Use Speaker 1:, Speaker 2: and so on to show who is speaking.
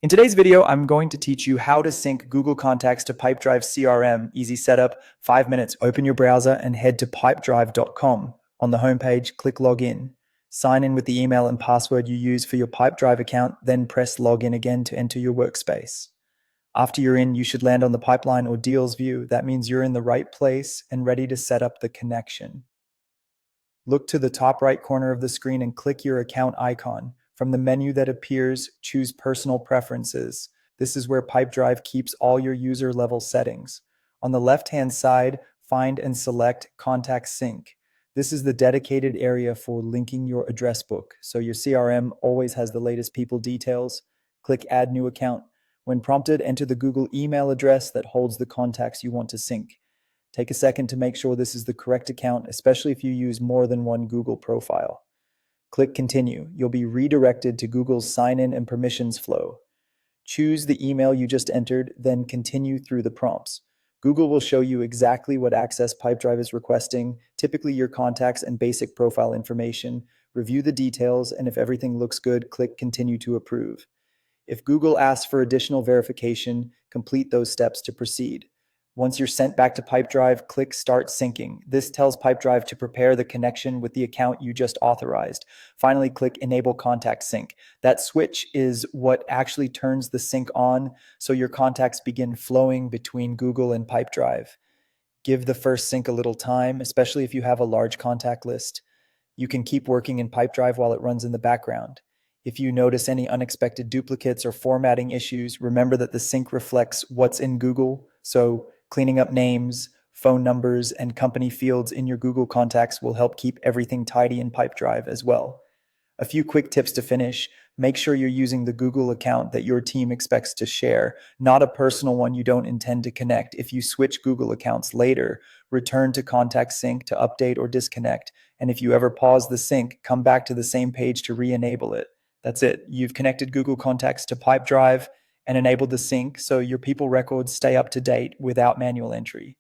Speaker 1: In today's video, I'm going to teach you how to sync Google Contacts to Pipedrive CRM. Easy setup, 5 minutes. Open your browser and head to pipedrive.com. On the homepage, click Login. Sign in with the email and password you use for your Pipedrive account, then press Login again to enter your workspace. After you're in, you should land on the pipeline or deals view. That means you're in the right place and ready to set up the connection. Look to the top right corner of the screen and click your account icon. From the menu that appears, choose Personal Preferences. This is where Pipedrive keeps all your user level settings. On the left-hand side, find and select Contact Sync. This is the dedicated area for linking your address book, so your CRM always has the latest people details. Click Add New Account. When prompted, enter the Google email address that holds the contacts you want to sync. Take a second to make sure this is the correct account, especially if you use more than one Google profile. Click Continue. You'll be redirected to Google's sign-in and permissions flow. Choose the email you just entered, then continue through the prompts. Google will show you exactly what access Pipedrive is requesting, typically your contacts and basic profile information. Review the details, and if everything looks good, click Continue to approve. If Google asks for additional verification, complete those steps to proceed. Once you're sent back to Pipedrive, click Start Syncing. This tells Pipedrive to prepare the connection with the account you just authorized. Finally, click Enable Contact Sync. That switch is what actually turns the sync on, so your contacts begin flowing between Google and Pipedrive. Give the first sync a little time, especially if you have a large contact list. You can keep working in Pipedrive while it runs in the background. If you notice any unexpected duplicates or formatting issues, remember that the sync reflects what's in Google, so cleaning up names, phone numbers, and company fields in your Google contacts will help keep everything tidy in Pipedrive as well. A few quick tips to finish. Make sure you're using the Google account that your team expects to share, not a personal one you don't intend to connect. If you switch Google accounts later, return to Contact Sync to update or disconnect. And if you ever pause the sync, come back to the same page to re-enable it. That's it. You've connected Google Contacts to Pipedrive and enabled the sync so your people records stay up to date without manual entry.